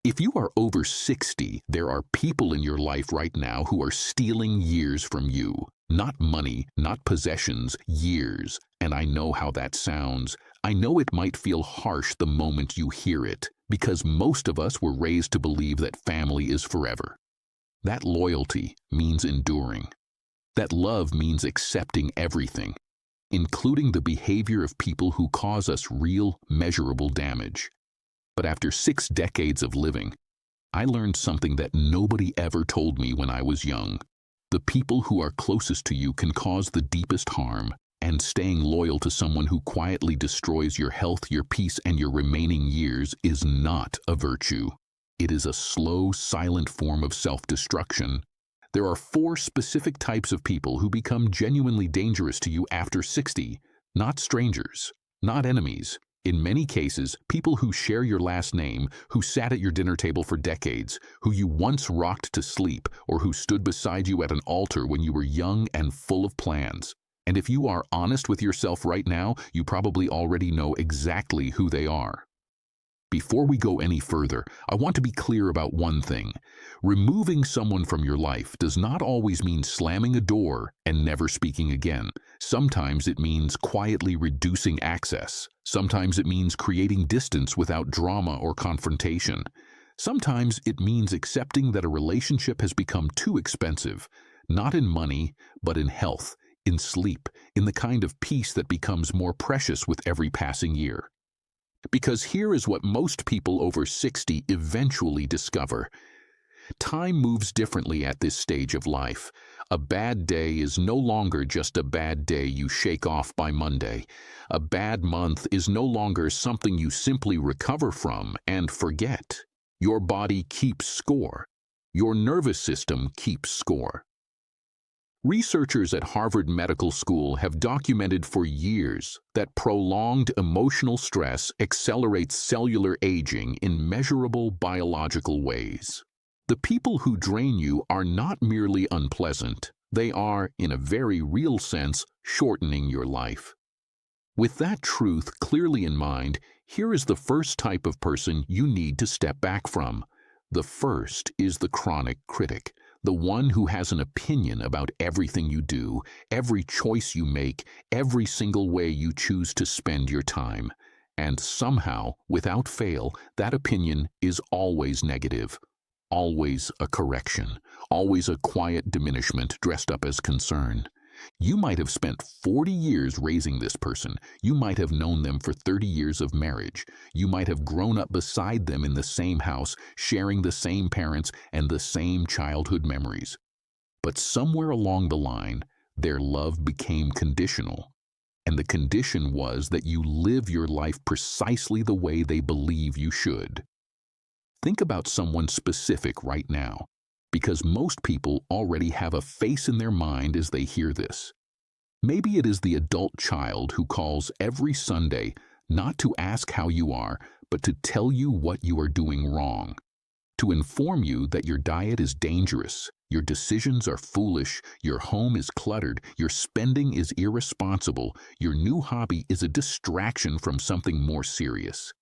If you are over 60, there are people in your life right now who are stealing years from you. Not money, not possessions, years. And I know how that sounds. I know it might feel harsh the moment you hear it, because most of us were raised to believe that family is forever. That loyalty means enduring. That love means accepting everything, including the behavior of people who cause us real, measurable damage. But after 6 decades of living, I learned something that nobody ever told me when I was young. The people who are closest to you can cause the deepest harm, and staying loyal to someone who quietly destroys your health, your peace, and your remaining years is not a virtue. It is a slow, silent form of self-destruction. There are 4 specific types of people who become genuinely dangerous to you after 60, not strangers, not enemies. In many cases, people who share your last name, who sat at your dinner table for decades, who you once rocked to sleep, or who stood beside you at an altar when you were young and full of plans. And if you are honest with yourself right now, you probably already know exactly who they are. Before we go any further, I want to be clear about one thing. Removing someone from your life does not always mean slamming a door and never speaking again. Sometimes it means quietly reducing access. Sometimes it means creating distance without drama or confrontation. Sometimes it means accepting that a relationship has become too expensive, not in money, but in health, in sleep, in the kind of peace that becomes more precious with every passing year. Because here is what most people over 60 eventually discover. Time moves differently at this stage of life. A bad day is no longer just a bad day you shake off by Monday. A bad month is no longer something you simply recover from and forget. Your body keeps score. Your nervous system keeps score. Researchers at Harvard Medical School have documented for years that prolonged emotional stress accelerates cellular aging in measurable biological ways. The people who drain you are not merely unpleasant, they are, in a very real sense, shortening your life. With that truth clearly in mind, here is the first type of person you need to step back from. The first is the chronic critic. The one who has an opinion about everything you do, every choice you make, every single way you choose to spend your time. And somehow, without fail, that opinion is always negative, always a correction, always a quiet diminishment dressed up as concern. You might have spent 40 years raising this person. You might have known them for 30 years of marriage. You might have grown up beside them in the same house, sharing the same parents and the same childhood memories. But somewhere along the line, their love became conditional. And the condition was that you live your life precisely the way they believe you should. Think about someone specific right now, because most people already have a face in their mind as they hear this. Maybe it is the adult child who calls every Sunday not to ask how you are, but to tell you what you are doing wrong, to inform you that your diet is dangerous, your decisions are foolish, your home is cluttered, your spending is irresponsible, your new hobby is a distraction from something more serious.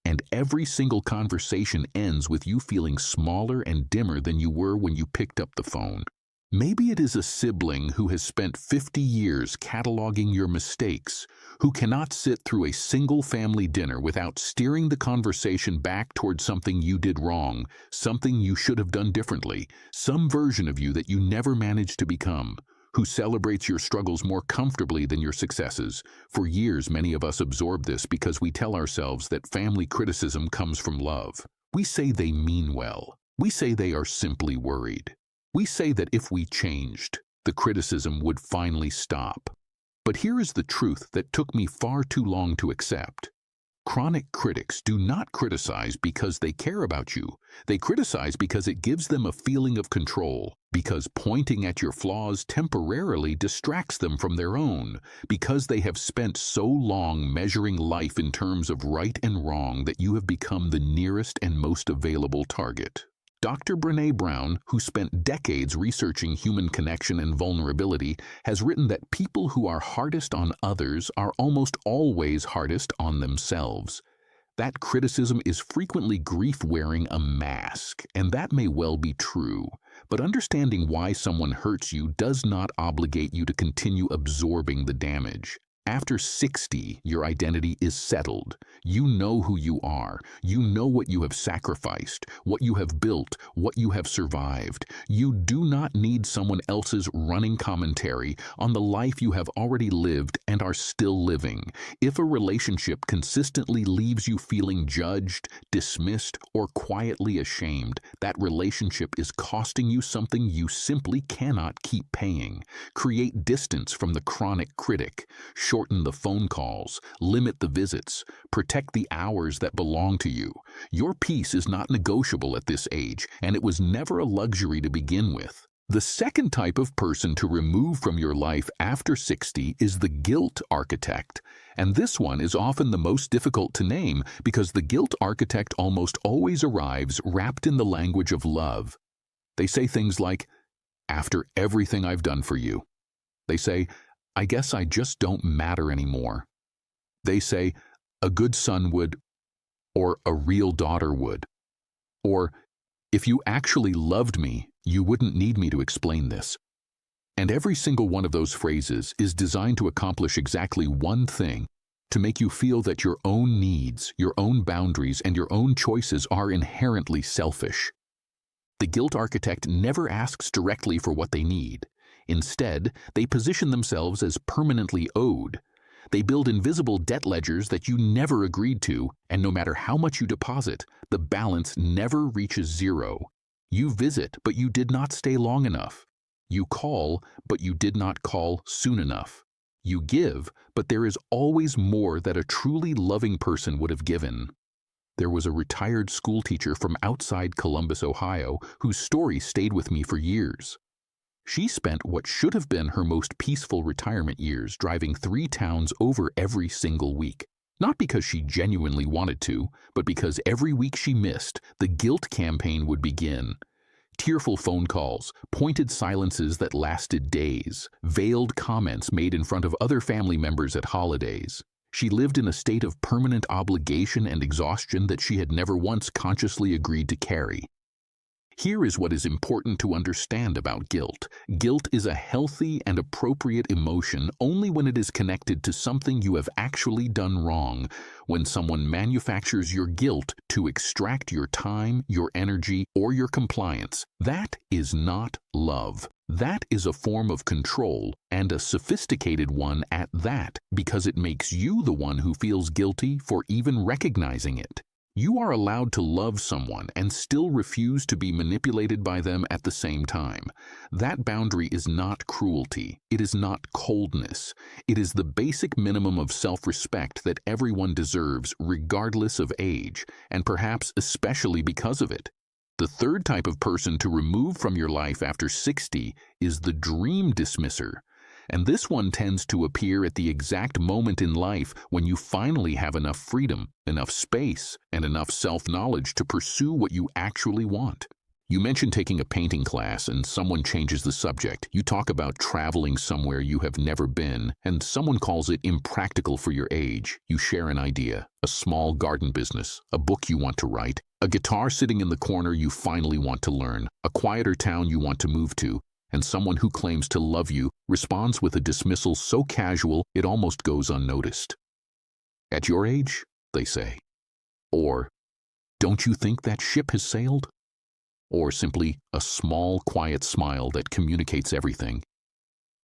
And every single conversation ends with you feeling smaller and dimmer than you were when you picked up the phone. Maybe it is a sibling who has spent 50 years cataloging your mistakes, who cannot sit through a single family dinner without steering the conversation back toward something you did wrong, something you should have done differently, some version of you that you never managed to become, who celebrates your struggles more comfortably than your successes. For years, many of us absorb this because we tell ourselves that family criticism comes from love. We say they mean well. We say they are simply worried. We say that if we changed, the criticism would finally stop. But here is the truth that took me far too long to accept. Chronic critics do not criticize because they care about you. They criticize because it gives them a feeling of control, because pointing at your flaws temporarily distracts them from their own, because they have spent so long measuring life in terms of right and wrong that you have become the nearest and most available target. Dr. Brené Brown, who spent decades researching human connection and vulnerability, has written that people who are hardest on others are almost always hardest on themselves. That criticism is frequently grief wearing a mask, and that may well be true. But understanding why someone hurts you does not obligate you to continue absorbing the damage. After 60, your identity is settled. You know who you are. You know what you have sacrificed, what you have built, what you have survived. You do not need someone else's running commentary on the life you have already lived and are still living. If a relationship consistently leaves you feeling judged, dismissed, or quietly ashamed, that relationship is costing you something you simply cannot keep paying. Create distance from the chronic critic. Shorten the phone calls, limit the visits, protect the hours that belong to you. Your peace is not negotiable at this age, and it was never a luxury to begin with. The second type of person to remove from your life after 60 is the guilt architect. And this one is often the most difficult to name because the guilt architect almost always arrives wrapped in the language of love. They say things like, "After everything I've done for you." They say, "I guess I just don't matter anymore." They say, "A good son would," or "A real daughter would," or "If you actually loved me, you wouldn't need me to explain this." And every single one of those phrases is designed to accomplish exactly one thing: to make you feel that your own needs, your own boundaries, and your own choices are inherently selfish. The guilt architect never asks directly for what they need. Instead, they position themselves as permanently owed. They build invisible debt ledgers that you never agreed to, and no matter how much you deposit, the balance never reaches zero. You visit, but you did not stay long enough. You call, but you did not call soon enough. You give, but there is always more that a truly loving person would have given. There was a retired school teacher from outside Columbus, Ohio, whose story stayed with me for years. She spent what should have been her most peaceful retirement years driving 3 towns over every single week. Not because she genuinely wanted to, but because every week she missed, the guilt campaign would begin. Tearful phone calls, pointed silences that lasted days, veiled comments made in front of other family members at holidays. She lived in a state of permanent obligation and exhaustion that she had never once consciously agreed to carry. Here is what is important to understand about guilt. Guilt is a healthy and appropriate emotion only when it is connected to something you have actually done wrong. When someone manufactures your guilt to extract your time, your energy, or your compliance, that is not love. That is a form of control, and a sophisticated one at that, because it makes you the one who feels guilty for even recognizing it. You are allowed to love someone and still refuse to be manipulated by them at the same time. That boundary is not cruelty. It is not coldness. It is the basic minimum of self-respect that everyone deserves, regardless of age, and perhaps especially because of it. The third type of person to remove from your life after 60 is the dream dismisser. And this one tends to appear at the exact moment in life when you finally have enough freedom, enough space, and enough self-knowledge to pursue what you actually want. You mention taking a painting class and someone changes the subject. You talk about traveling somewhere you have never been, and someone calls it impractical for your age. You share an idea, a small garden business, a book you want to write, a guitar sitting in the corner you finally want to learn, a quieter town you want to move to, and someone who claims to love you responds with a dismissal so casual it almost goes unnoticed. "At your age," they say. Or, "Don't you think that ship has sailed?" Or simply a small, quiet smile that communicates everything.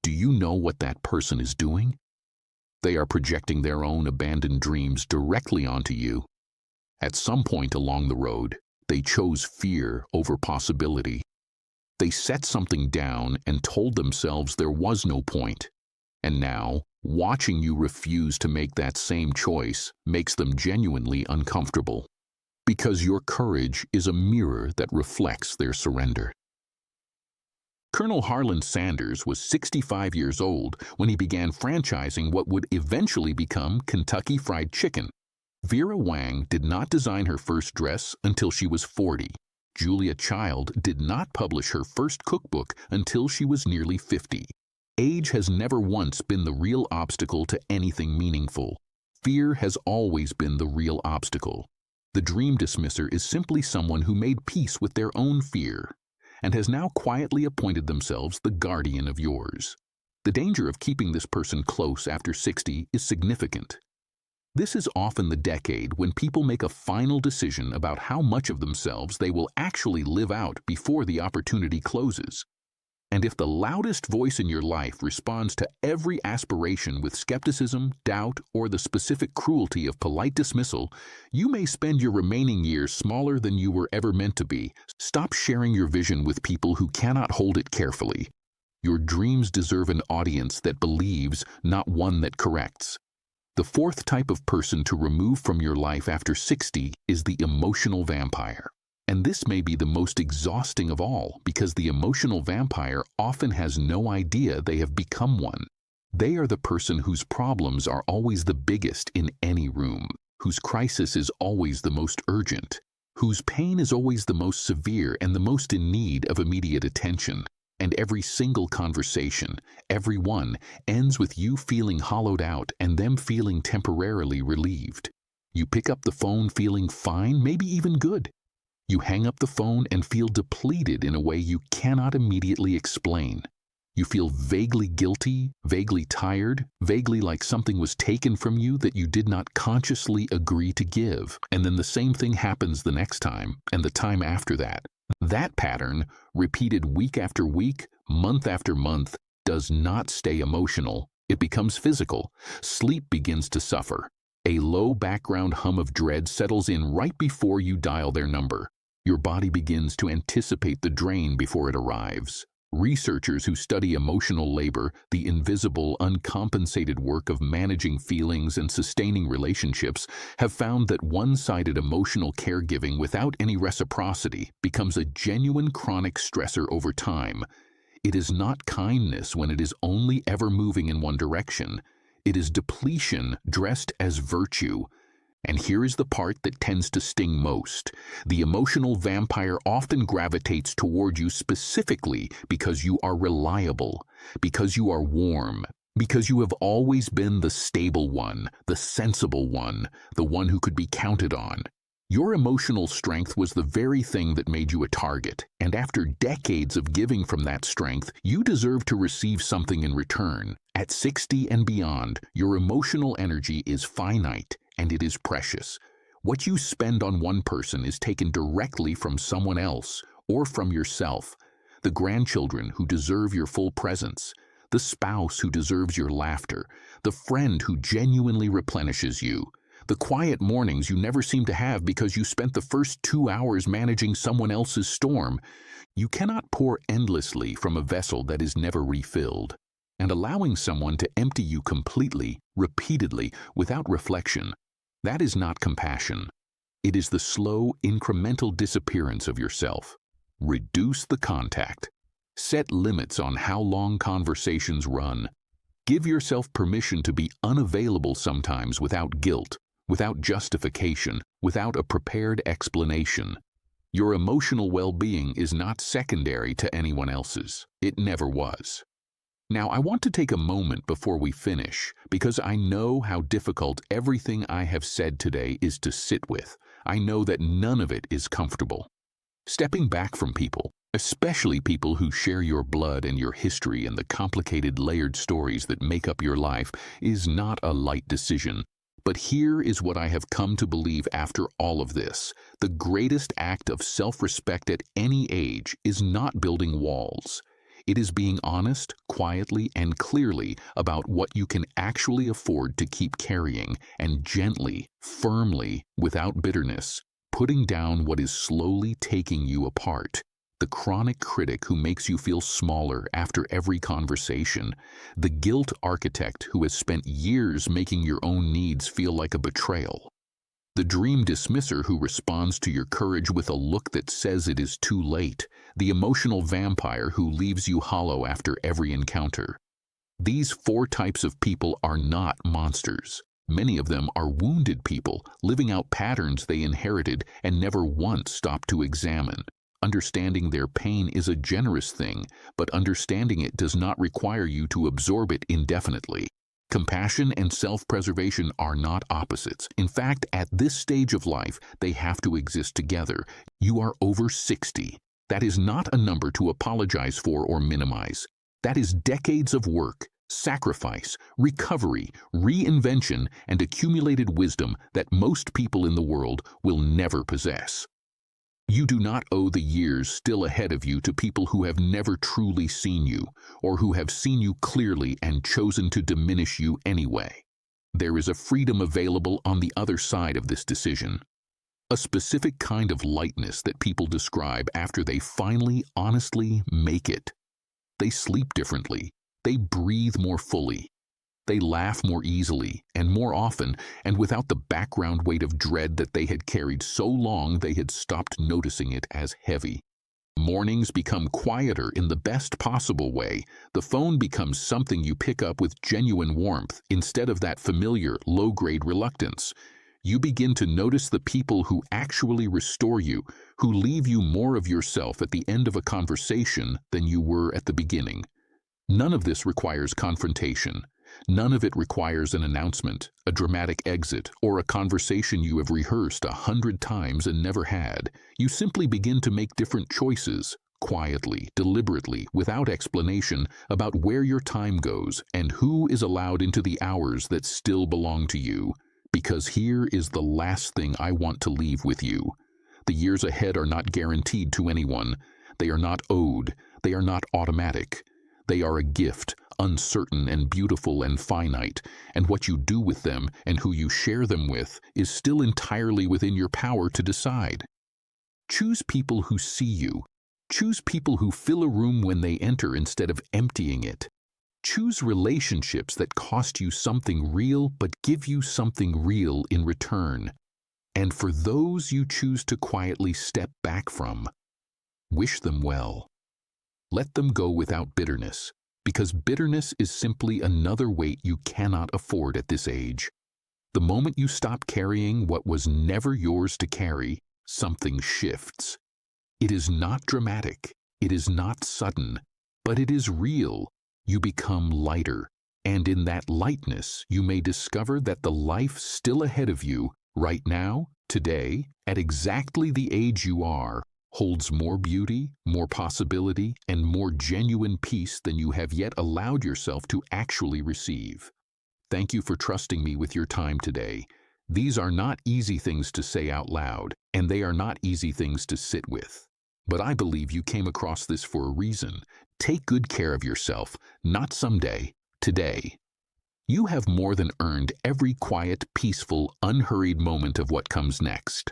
Do you know what that person is doing? They are projecting their own abandoned dreams directly onto you. At some point along the road, they chose fear over possibility. They set something down and told themselves there was no point. And now, watching you refuse to make that same choice makes them genuinely uncomfortable. Because your courage is a mirror that reflects their surrender. Colonel Harlan Sanders was 65 years old when he began franchising what would eventually become Kentucky Fried Chicken. Vera Wang did not design her first dress until she was 40. Julia Child did not publish her first cookbook until she was nearly 50. Age has never once been the real obstacle to anything meaningful. Fear has always been the real obstacle. The dream dismisser is simply someone who made peace with their own fear and has now quietly appointed themselves the guardian of yours. The danger of keeping this person close after 60 is significant. This is often the decade when people make a final decision about how much of themselves they will actually live out before the opportunity closes. And if the loudest voice in your life responds to every aspiration with skepticism, doubt, or the specific cruelty of polite dismissal, you may spend your remaining years smaller than you were ever meant to be. Stop sharing your vision with people who cannot hold it carefully. Your dreams deserve an audience that believes, not one that corrects. The fourth type of person to remove from your life after 60 is the emotional vampire. And this may be the most exhausting of all, because the emotional vampire often has no idea they have become one. They are the person whose problems are always the biggest in any room, whose crisis is always the most urgent, whose pain is always the most severe and the most in need of immediate attention. And every single conversation, every one, ends with you feeling hollowed out and them feeling temporarily relieved. You pick up the phone feeling fine, maybe even good. You hang up the phone and feel depleted in a way you cannot immediately explain. You feel vaguely guilty, vaguely tired, vaguely like something was taken from you that you did not consciously agree to give. And then the same thing happens the next time and the time after that. That pattern, repeated week after week, month after month, does not stay emotional. It becomes physical. Sleep begins to suffer. A low background hum of dread settles in right before you dial their number. Your body begins to anticipate the drain before it arrives. Researchers who study emotional labor, the invisible, uncompensated work of managing feelings and sustaining relationships, have found that one-sided emotional caregiving without any reciprocity becomes a genuine chronic stressor over time. It is not kindness when it is only ever moving in one direction. It is depletion dressed as virtue. And here is the part that tends to sting most. The emotional vampire often gravitates toward you specifically because you are reliable, because you are warm, because you have always been the stable one, the sensible one, the one who could be counted on. Your emotional strength was the very thing that made you a target, and after decades of giving from that strength, you deserve to receive something in return. At 60 and beyond, your emotional energy is finite, and it is precious. What you spend on one person is taken directly from someone else or from yourself. The grandchildren who deserve your full presence, the spouse who deserves your laughter, the friend who genuinely replenishes you, the quiet mornings you never seem to have because you spent the first 2 hours managing someone else's storm. You cannot pour endlessly from a vessel that is never refilled. And allowing someone to empty you completely, repeatedly, without reflection, that is not compassion. It is the slow, incremental disappearance of yourself. Reduce the contact. Set limits on how long conversations run. Give yourself permission to be unavailable sometimes without guilt, without justification, without a prepared explanation. Your emotional well-being is not secondary to anyone else's. It never was. Now, I want to take a moment before we finish, because I know how difficult everything I have said today is to sit with. I know that none of it is comfortable. Stepping back from people, especially people who share your blood and your history and the complicated layered stories that make up your life, is not a light decision. But here is what I have come to believe after all of this. The greatest act of self-respect at any age is not building walls. It is being honest, quietly, and clearly about what you can actually afford to keep carrying, and gently, firmly, without bitterness, putting down what is slowly taking you apart. The chronic critic who makes you feel smaller after every conversation, the guilt architect who has spent years making your own needs feel like a betrayal, the dream dismisser who responds to your courage with a look that says it is too late, the emotional vampire who leaves you hollow after every encounter. These 4 types of people are not monsters. Many of them are wounded people, living out patterns they inherited and never once stopped to examine. Understanding their pain is a generous thing, but understanding it does not require you to absorb it indefinitely. Compassion and self-preservation are not opposites. In fact, at this stage of life, they have to exist together. You are over 60. That is not a number to apologize for or minimize. That is decades of work, sacrifice, recovery, reinvention, and accumulated wisdom that most people in the world will never possess. You do not owe the years still ahead of you to people who have never truly seen you, or who have seen you clearly and chosen to diminish you anyway. There is a freedom available on the other side of this decision. A specific kind of lightness that people describe after they finally, honestly make it. They sleep differently. They breathe more fully. They laugh more easily and more often, and without the background weight of dread that they had carried so long they had stopped noticing it as heavy. Mornings become quieter in the best possible way. The phone becomes something you pick up with genuine warmth instead of that familiar, low-grade reluctance. You begin to notice the people who actually restore you, who leave you more of yourself at the end of a conversation than you were at the beginning. None of this requires confrontation. None of it requires an announcement, a dramatic exit, or a conversation you have rehearsed 100 times and never had. You simply begin to make different choices, quietly, deliberately, without explanation, about where your time goes and who is allowed into the hours that still belong to you. Because here is the last thing I want to leave with you. The years ahead are not guaranteed to anyone. They are not owed. They are not automatic. They are a gift, uncertain and beautiful and finite, and what you do with them and who you share them with is still entirely within your power to decide. Choose people who see you. Choose people who fill a room when they enter instead of emptying it. Choose relationships that cost you something real but give you something real in return. And for those you choose to quietly step back from, wish them well. Let them go without bitterness, because bitterness is simply another weight you cannot afford at this age. The moment you stop carrying what was never yours to carry, something shifts. It is not dramatic, it is not sudden, but it is real. You become lighter, and in that lightness you may discover that the life still ahead of you, right now, today, at exactly the age you are, holds more beauty, more possibility, and more genuine peace than you have yet allowed yourself to actually receive. Thank you for trusting me with your time today. These are not easy things to say out loud, and they are not easy things to sit with. But I believe you came across this for a reason. Take good care of yourself, not someday, today. You have more than earned every quiet, peaceful, unhurried moment of what comes next.